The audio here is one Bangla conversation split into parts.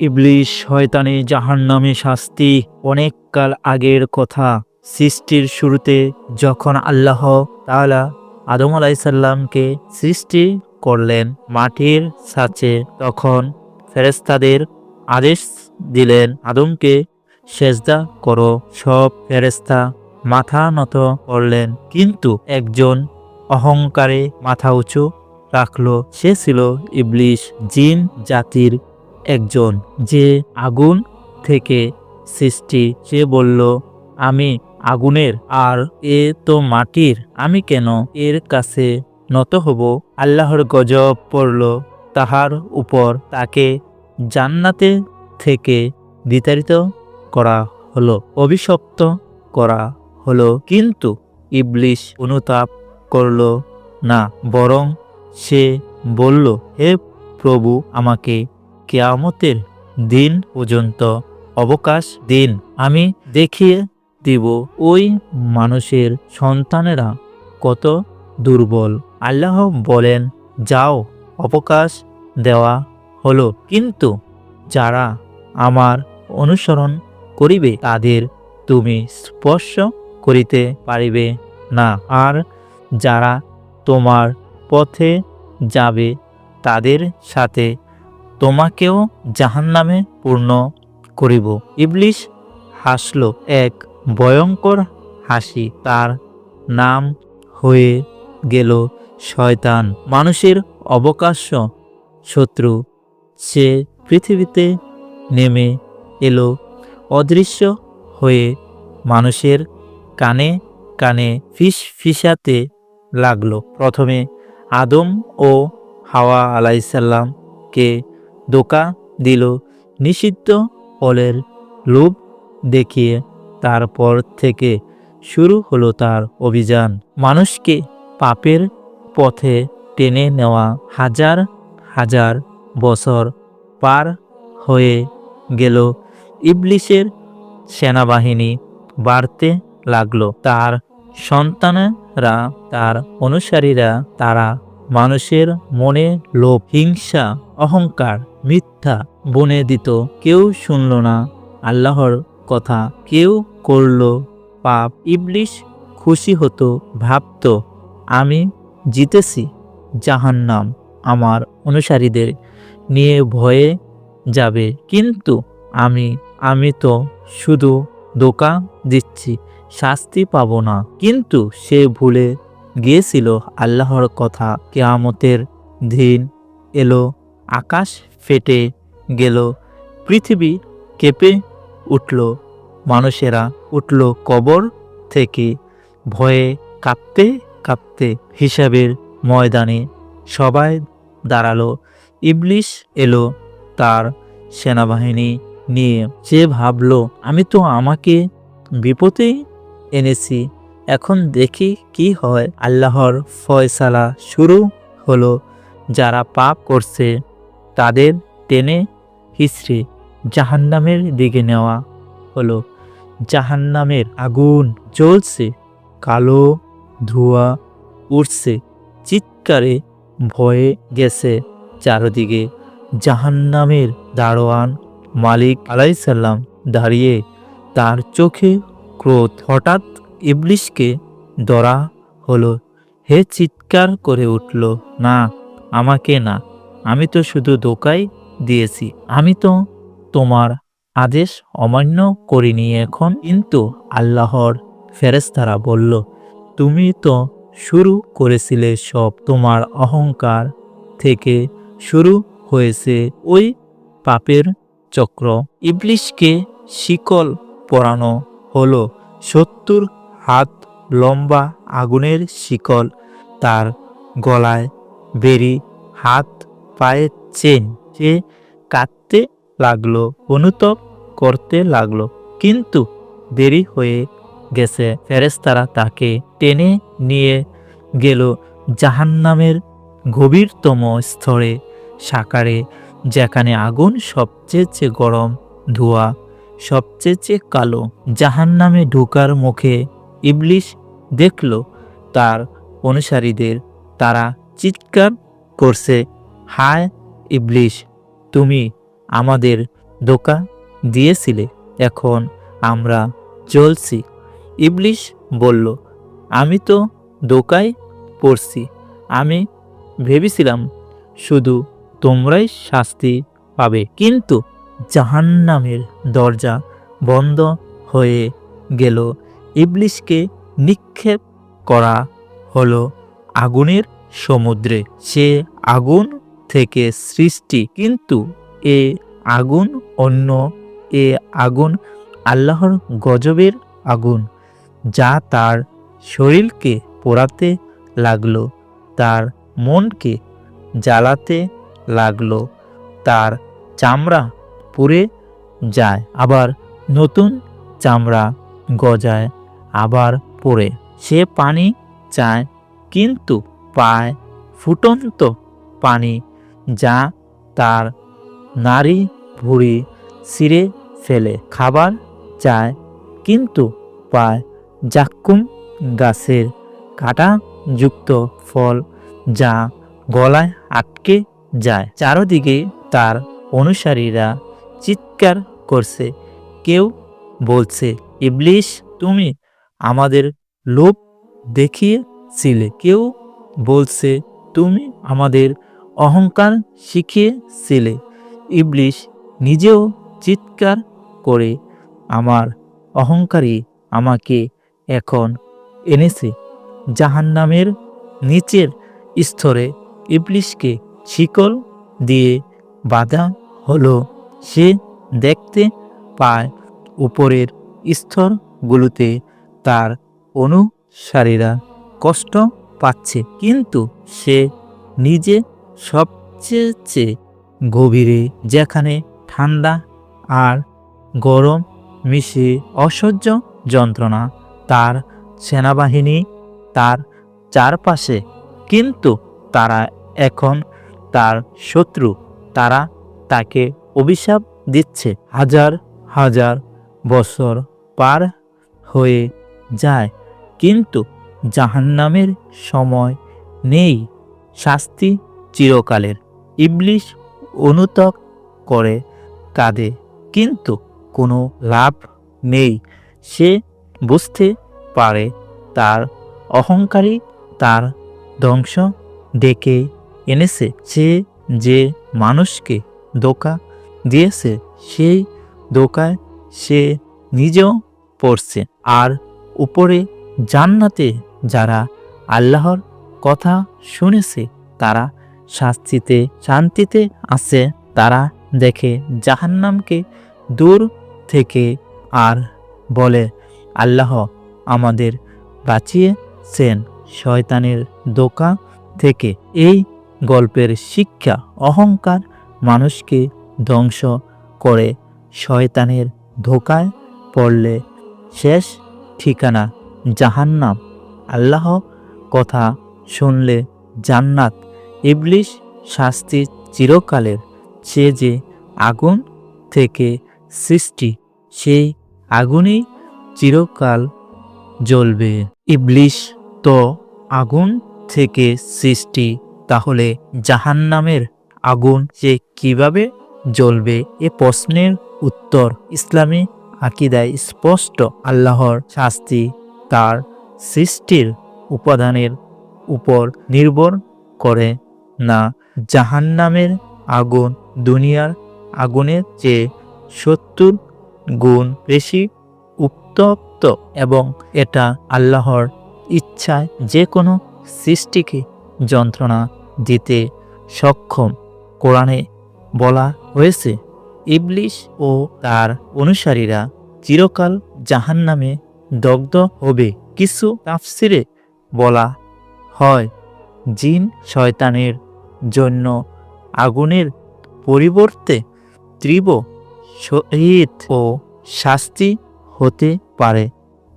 ইবলিশ শয়তানি জাহান্নামী শাস্তি অনেক কাল আগের কথা। সৃষ্টির শুরুতে যখন আল্লাহ তাআলা আদম আলাইহিসসালামকে সৃষ্টি করলেন মাটির ছাঁচে, তখন ফেরেশতাদের আদেশ দিলেন আদমকে সেজদা করো। সব ফেরেশতা মাথা নত করলেন, কিন্তু একজন অহংকারে মাথা উঁচু রাখলো। সে ছিল ইবলিশ, জিন জাতির একজন, যে আগুন থেকে সৃষ্টি। সে বলল, আমি আগুনের, আর এ তো মাটির, আমি কেন এর কাছে নত হব? আল্লাহর গজব পড়ল তাহার উপর। তাকে জান্নাতে থেকে বিতাড়িত করা হলো, অভিশপ্ত করা হলো। কিন্তু ইবলিশ অনুতাপ করল না, বরং সে বলল, হে প্রভু, আমাকে কিয়ামতের দিন পর্যন্ত অবকাশ দিন। আমি দেখিয়ে দিব ওই মানুষের সন্তানেরা কত দুর্বল। আল্লাহ বলেন, যাও, অবকাশ দেওয়া হলো, কিন্তু যারা আমার অনুসরণ করিবে তাদের তুমি স্পর্শ করিতে পারিবে না, আর যারা তোমার পথে যাবে তাদের সাথে তোমাকেও জাহান্নামে পূর্ণ করিব। ইবলিশ হাসল এক ভয়ঙ্কর হাসি, তার নাম হয়ে গেল শয়তান, মানুষের অবকাশ্য শত্রু। সে পৃথিবীতে নেমে এলো, অদৃশ্য হয়ে মানুষের কানে কানে ফিসফিসাতে লাগলো। প্রথমে আদম ও হাওয়া আলাইহিসসালামকে ধোঁকা দিল নিষিদ্ধ ফলের লোভ দেখিয়ে। তারপর থেকে শুরু হলো তার অভিযান, মানুষকে পাপের পথে টেনে নেওয়া। হাজার হাজার বছর পার হয়ে গেল, ইবলিশের সেনাবাহিনী বাড়তে লাগলো। তার সন্তানেরা, তার অনুসারীরা, তারা মানুষের মনে লোভ, হিংসা, অহংকার, মিথ্যা বুনে দিত। কেউ শুনল না আল্লাহর কথা, কেউ করল পাপ। ইবলিশ খুশি হতো, ভাবত, আমি জিতেছি, জাহান্নাম আমার অনুসারীদের নিয়ে ভয়ে যাবে। কিন্তু আমি তো শুধু ধোঁকা দিচ্ছি, শাস্তি পাবো না। কিন্তু সে ভুলে গিয়েছিল আল্লাহর কথা। কিয়ামতের দিন এলো, আকাশ ফেটে গেল, পৃথিবী কেঁপে উঠল, মানুষেরা উঠল কবর থেকে ভয়ে কাঁপতে কাঁপতে। হিসাবের ময়দানে সবাই দাঁড়ালো। ইবলিশ এলো তার সেনাবাহিনী নিয়ে। সে ভাবল, আমি তো আমাকে বিপদেই এনেছি, এখন দেখি কি হয়। আল্লাহর ফয়সালা শুরু হলো। যারা পাপ করছে তাদের টেনে হিচড়ে জাহান্নামের দিকে নেওয়া হলো। জাহান্নামের আগুন জ্বলছে, কালো ধোঁয়া উঠছে, চিৎকারে ভয়ে গেছে চারদিকে। জাহান্নামের দারোয়ান মালিক আলাইহিসসালাম দাঁড়িয়ে, তার চোখে ক্রোধ। হঠাৎ ইবলিশকে ধরা হলো। হে চিৎকার করে উঠল, না, আমাকে না, আমি তো শুধু ধোঁকাই দিয়েছি, আমি তো তোমার আদেশ অমান্য করিনি এখন। কিন্তু আল্লাহর ফেরেশতারা বলল, তুমি তো শুরু করেছিলে সব, তোমার অহংকার থেকে শুরু হয়েছে ওই পাপের চক্র। ইবলিশকে শিকল পরানো হলো, 70 হাত লম্বা আগুনের শিকল, তার গলায় বেরি, হাত পায়ে চেন। সে কাঁদতে লাগলো, অনুতপ করতে লাগলো, কিন্তু দেরি হয়ে গেছে। ফেরেশতারা তাকে টেনে নিয়ে গেল জাহান্নামের গভীরতম স্তরে, সাকারে, যেখানে আগুন সবচেয়ে গরম, ধোঁয়া সবচেয়ে কালো। জাহান্নামে ঢোকার মুখে ইবলিশ দেখল তার অনুসারীদের। তারা চিৎকার করছে, হায় ইবলিশ, তুমি আমাদের ধোঁকা দিয়েছিলে, এখন আমরা জ্বলছি। ইবলিশ বলল, আমি তো ধোঁকায় পড়ছি। আমি ভেবেছিলাম শুধু তোমরাই শাস্তি পাবে। কিন্তু জাহান্নামের দরজা বন্ধ হয়ে গেল। ইবলিশকে নিক্ষেপ করা হলো আগুনের সমুদ্রে। সে আগুন থেকে সৃষ্টি, কিন্তু এ আগুন অন্য। এ আগুন আল্লাহর গজবের আগুন, যা তার শরীরকে পোড়াতে লাগলো, তার মনকে জ্বালাতে লাগলো। তার চামড়া পুড়ে যায়, আবার নতুন চামড়া গজায়, আবার পড়ে। সে পানি চায়, কিন্তু পায় ফুটন্ত পানি, যা তার নাড়ি ভুঁড়ি ছিঁড়ে ফেলে। খাবার চায়, কিন্তু পায় জাক্কুম গাছের কাঁটাযুক্ত ফল, যা গলায় আটকে যায়। চারদিকে তার অনুসারীরা চিৎকার করছে। কেউ বলছে, ইবলিশ, তুমি আমাদের লোভ দেখিয়েছিলে। কেউ বলছে, তুমি আমাদের অহংকার শিখিয়েছিলে। ইবলিশ নিজেও চিৎকার করে, আমার অহংকারী আমাকে এখন এনেছে জাহান্নামের নিচের স্তরে। ইবলিশকে শিকল দিয়ে বাঁধা হলো। সে দেখতে পায় উপরের স্তরগুলোতে তার অনুসারীরা কষ্ট পাচ্ছে, কিন্তু সে নিজে সবচেয়ে গভীরে, যেখানে ঠান্ডা আর গরম মিশে অসহ্য যন্ত্রণা। তার সেনাবাহিনী তার চারপাশে, কিন্তু তারা এখন তার শত্রু। তারা তাকে অভিশাপ দিচ্ছে। হাজার হাজার বছর পার হয়ে যায়, কিন্তু জাহান্নামের সময় নেই। শাস্তি চিরকালের। ইবলিশ অনুতপ করে কাঁদে, কিন্তু কোনো লাভ নেই। সে বুঝতে পারে তার অহংকারী তার ধ্বংস ডেকে এনেছে। সে যে মানুষকে ধোঁকা দিয়েছে, সেই ধোঁকায় সে নিজেও পড়ছে। আর উপরে জান্নাতে যারা আল্লাহর কথা শুনেছে, তারা শান্তিতে আছে। তারা দেখে জাহান্নামকে দূর থেকে আর বলে, আল্লাহ আমাদের বাঁচিয়েছেন শয়তানের ধোঁকা থেকে। এই গল্পের শিক্ষা, অহংকার মানুষকে ধ্বংস করে। শয়তানের ধোঁকায় পড়লে শেষ ঠিকানা জাহান্নাম। আল্লাহ কথা শুনলে জান্নাত। ইবলিশ শাস্তি চিরকালের। সে যে আগুন থেকে সৃষ্টি, সেই আগুনই চিরকাল জ্বলবে। ইবলিশ তো আগুন থেকে সৃষ্টি, তাহলে জাহান্নামের আগুন যে কিভাবে জ্বলবে? এ প্রশ্নের উত্তর ইসলামী আকীদায় স্পষ্ট। আল্লাহর শাস্তি তার সৃষ্টির উপাদানের উপর নির্ভর করে না। জাহান্নামের আগুন দুনিয়ার আগুনের চেয়ে 70 গুণ বেশি উত্তপ্ত, এবং এটা আল্লাহর ইচ্ছায় যে কোনো সৃষ্টিকে যন্ত্রণা দিতে সক্ষম। কোরআনে বলা হয়েছে, ইবলিশ ও তার অনুসারীরা চিরকাল জাহান্নামে দগ্ধ হবে। কিছু তাফসিরে বলা হয়, জিন শয়তানের জন্য আগুনের পরিবর্তে তীব্র শহীদ ও শাস্তি হতে পারে,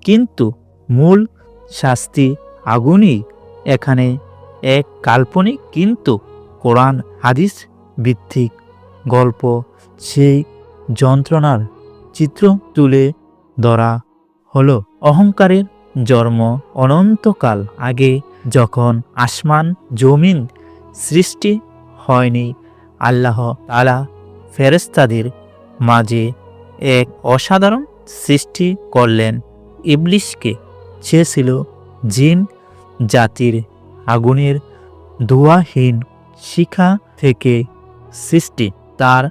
কিন্তু মূল শাস্তি আগুনই। এখানে এক কাল্পনিক কিন্তু কোরআন হাদিস ভিত্তিক গল্প। সেই যন্ত্রণার চিত্র তুলে ধরা হলো। অহংকারের জন্ম অনন্তকাল আগে, যখন আসমান জমিন সৃষ্টি হয়নি। আল্লাহ তাআলা ফেরেশতাদের মাঝে এক অসাধারণ সৃষ্টি করলেন। ইবলিশকে চেয়েছিল জিন জাতির আগুনের ধোঁয়াহীন শিখা থেকে সৃষ্টি। তার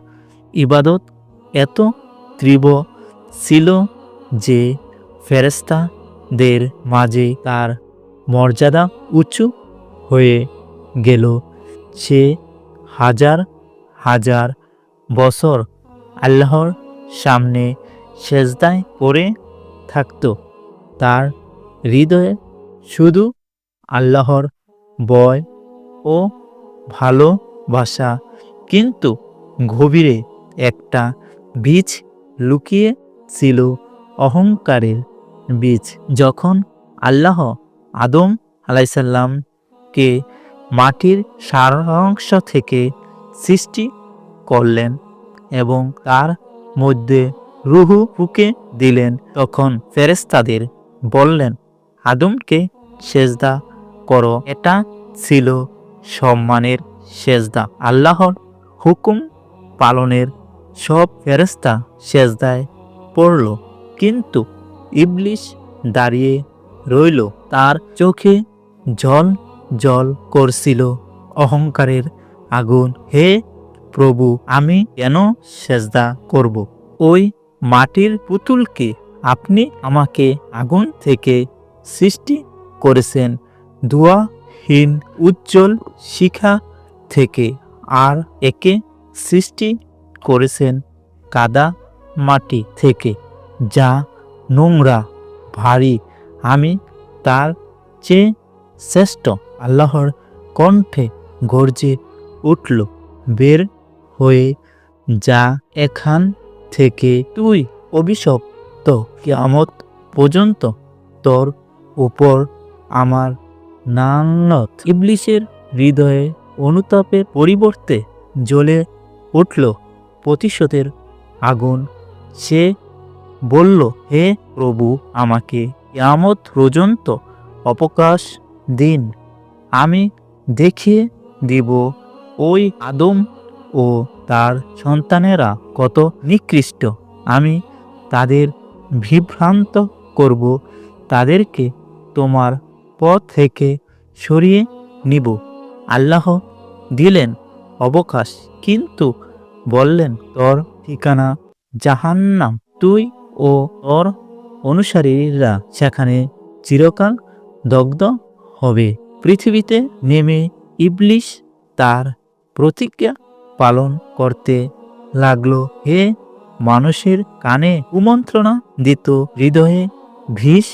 ইবাদত এত তীব্র ছিল যে ফেরেশতাদের মাঝে তার মর্যাদা উঁচু হয়ে গেল। সে হাজার হাজার বছর আল্লাহর সামনে সেজদায় পড়ে থাকত। তার হৃদয়ে শুধু আল্লাহর ভয় ও ভালোবাসা, কিন্তু গভীরে একটা বীজ লুকিয়ে ছিল, অহংকারের বীজ। যখন আল্লাহ আদম আলাইসাল্লামকে মাটির সারাংশ থেকে সৃষ্টি করলেন এবং তার মধ্যে রূহ ফুঁকে দিলেন, তখন ফেরেশতাদের বললেন, আদমকে সেজদা করো। এটা ছিল সম্মানের সেজদা। আল্লাহর হুকুম পালনের সব ফেরেশতা সেজদায় পড়ল, কিন্তু ইবলিশ দাঁড়িয়ে রইল। তার চোখে জল জল করছিল অহংকারের আগুন। হে প্রভু, আমি কেন সেজদা করব? ওই মাটির পুতুলকে আপনি আমাকে আগুন থেকে সৃষ্টি করেছেন, ধোঁয়াহীন উজ্জ্বল শিখা থেকে, আর একে সৃষ্টি করেছেন কাদা মাটি থেকে, যা নোংরা ভারী। আমি তার চেয়ে শ্রেষ্ঠ। আল্লাহর কণ্ঠে গর্জে উঠল, বের হয়ে যা এখান থেকে, তুই অভিশপ্ত। কিয়ামত পর্যন্ত তোর উপর আমার লানত। ইবলিশের হৃদয়ে অনুতাপের পরিবর্তে জ্বলে উঠল প্রতিশোধের আগুন। সে বলল, হে প্রভু, আমাকে কিয়ামত পর্যন্ত অবকাশ দিন। আমি দেখিয়ে দিব ওই আদম ও তার সন্তানেরা কত নিকৃষ্ট। আমি তাদের বিভ্রান্ত করব, তাদেরকে তোমার পথ থেকে সরিয়ে নিব। আল্লাহ দিলেন অবকাশ, কিন্তু বললেন, তোর ঠিকানা জাহান্নাম। তুই ও তোর অনুসারীরা সেখানে চিরকাল দগ্ধ হবে। পৃথিবীতে নেমে ইবলিশ তার প্রতিজ্ঞা পালন করতে লাগলো। হে মানুষের কানে কুমন্ত্রণা দিত, হৃদয়ে বিষ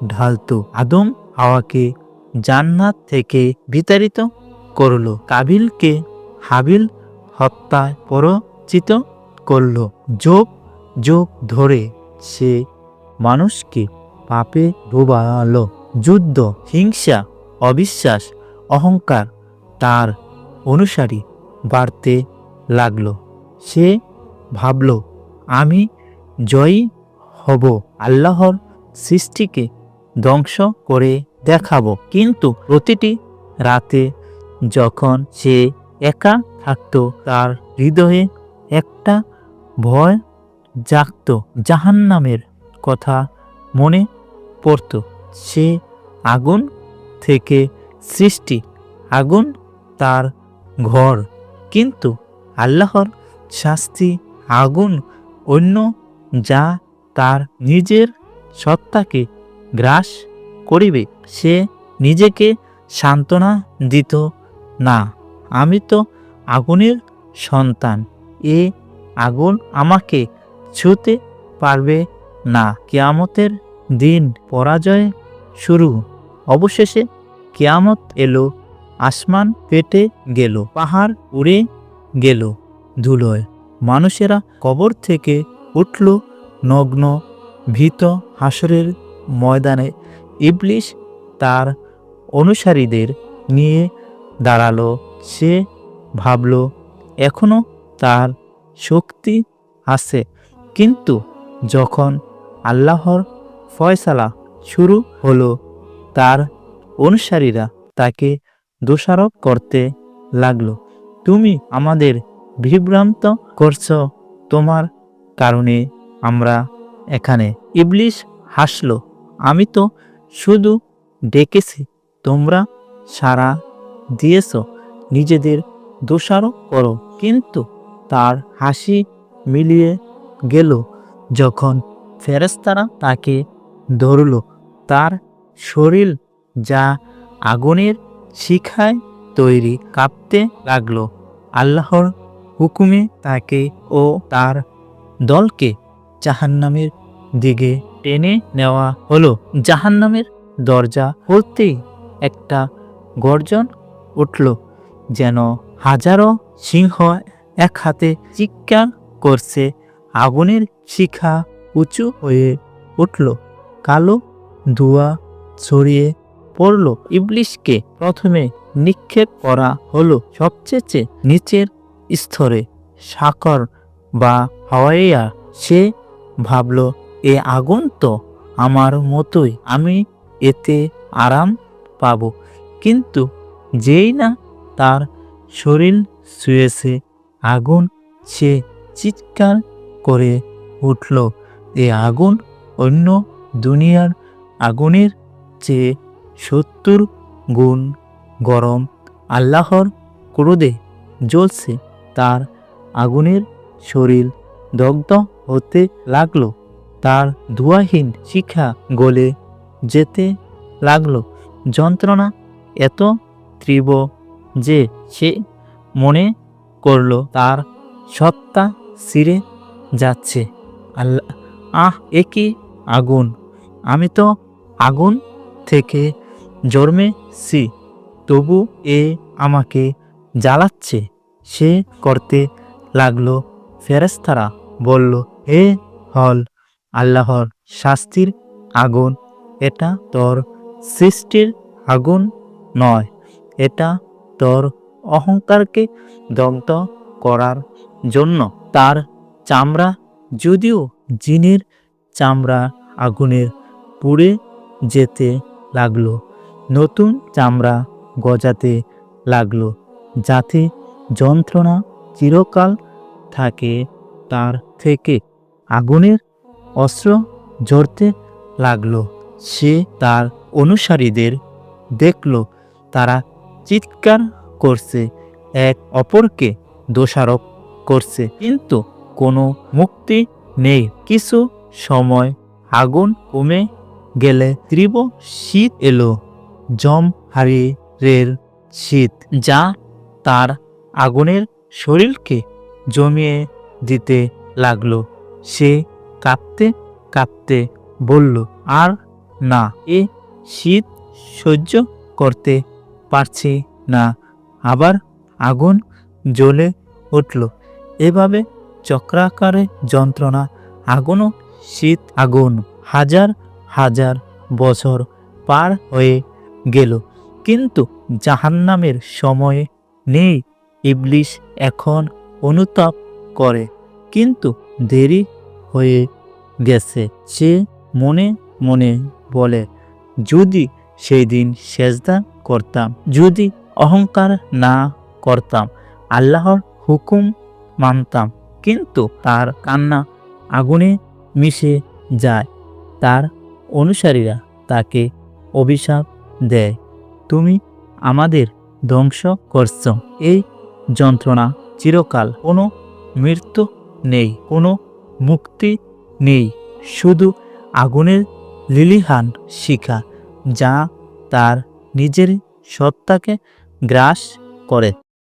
ঢালত। আদম হাওয়াকে জান্নাত থেকে বিতাড়িত করল, কাবিলকে হাবিল হত্যায় পরচিত করল। যুগ যুগ ধরে সে মানুষকে পাপে ডুবালো। যুদ্ধ, হিংসা, অবিশ্বাস, অহংকার তার অনুসারী বাড়তে লাগলো। সে ভাবল, আমি জয়ী হব, আল্লাহর সৃষ্টিকে ধ্বংস করে দেখাবো। কিন্তু প্রতিটি রাতে যখন সে একা থাকত, তার হৃদয়ে একটা ভয় জাগত। জাহান্নামের কথা মনে পড়ত। সে আগুন থেকে সৃষ্টি, আগুন তার ঘর, কিন্তু আল্লাহর শাস্তি আগুন অন্য, যা তার নিজের সত্তাকে গ্রাস করিবে। সে নিজেকে সান্ত্বনা দিত, না, আমি তো আগুনের সন্তান, এ আগুন আমাকে ছুঁতে পারবে না। কিয়ামতের দিন পরাজয় শুরু। অবশেষে কিয়ামত এলো, আসমান ফেটে গেল, পাহাড় উড়ে গেল ধুলোয়। মানুষেরা কবর থেকে উঠল নগ্ন, ভীত। হাসরের ময়দানে ইবলিশ তার অনুসারীদের নিয়ে দাঁড়ালো। সে ভাবল, এখনো তার শক্তি আছে, কিন্তু যখন আল্লাহর ফয়সালা শুরু হলো, তার অনুসারীরা তাকে দোষারোপ করতে লাগলো। তুমি আমাদের বিভ্রান্ত করছো, তোমার কারণে আমরা এখানে। ইবলিস হাসল, আমি তো শুধু ডেকেছি, তোমরা সাড়া দিয়েছ, নিজেদের দোষারোপ করো। কিন্তু তার হাসি মিলিয়ে গেল যখন ফেরেশতারা তাকে ধরল। তার শরীর, যা আগুনের শিখায় তৈরি, কাঁপতে লাগলো। আল্লাহর হুকুমে তাকে ও তার দলকে জাহান্নামের দিকে টেনে নেওয়া হলো। জাহান্নামের দরজা খুলতেই একটা গর্জন উঠল, যেন হাজারো সিংহ এক হাতে চিৎকার করছে। আগুনের শিখা উঁচু হয়ে উঠল, কালো ধোঁয়া ছড়িয়ে পড়ল। ইবলিসকে প্রথমে নিক্ষেপ করা হলো সবচেয়ে নিচের স্তরে, সাকর বা হাওয়াইয়া। সে ভাবল, এ আগুন তো আমার মতোই, আমি এতে আরাম পাব। কিন্তু যেই না তার শরীর ছুঁয়েছে আগুন, সে চিৎকার করে উঠল, এ আগুন অন্য দুনিয়ার আগুনের চেয়ে 70 গুণ গরম। আল্লাহর ক্রোধে জ্বলছে। তার আগুনের শরীর দগ্ধ হতে লাগলো, তার ধোঁয়াহীন শিখা গলে যেতে লাগলো। যন্ত্রণা এত তীব্র যে সে মনে করল তার সত্তা ছিঁড়ে যাচ্ছে। আল্লাহ, এ কি আগুন! আমি তো আগুন থেকে জন্মেছি, তবু এ আমাকে জ্বালাচ্ছে। সে করতে লাগলো। ফেরেশতারা বলল, হে হল আল্লাহর শাস্তির আগুন, এটা তোর সৃষ্টির আগুন নয়, এটা তোর অহংকারকে দগ্ধ করার জন্য। তার চামড়া, যদিও জিনের চামড়া, আগুনের পুড়ে যেতে লাগলো। নতুন চামড়া গজাতে লাগলো, যাতে যন্ত্রণা চিরকাল থাকে। তার থেকে আগুনের অস্ত্র ঝরতে লাগলো। সে তার অনুসারীদের দেখল, তারা চিৎকার করছে, এক অপরকে দোষারোপ করছে, কিন্তু কোনো মুক্তি নেই। কিছু সময় আগুন কমে গেলে তীব্র শীত এলো, জমহারিরের শীত, যা তার আগুনের শরীরকে জমিয়ে দিতে লাগলো। সে কাঁপতে কাঁপতে বলল, আর না, এ শীত সহ্য করতে পারছি না। আবার আগুন জ্বলে উঠল। এভাবে চক্রাকারে যন্ত্রণা, আগুন ও শীত, আগুন। হাজার হাজার বছর পার হয়ে গেল, কিন্তু জাহান্নামের সময় নেই। ইবলিস এখন অনুতাপ করে, কিন্তু দেরি হয়ে গেছে। সে মনে মনে বলে, যদি সেই দিন সেজদা করতাম, যদি অহংকার না করতাম, আল্লাহর হুকুম মানতাম। কিন্তু তার কান্না আগুনে মিশে যায়। তার অনুসারীরা তাকে অভিশাপ দেয়, তুমি আমাদের ধ্বংস করছ। এই যন্ত্রণা চিরকাল, কোনো মৃত্যু নেই, কোনো মুক্তি নেই, শুধু আগুনের লিলিহান শিখা, যা তার নিজের সত্তাকে গ্রাস করে।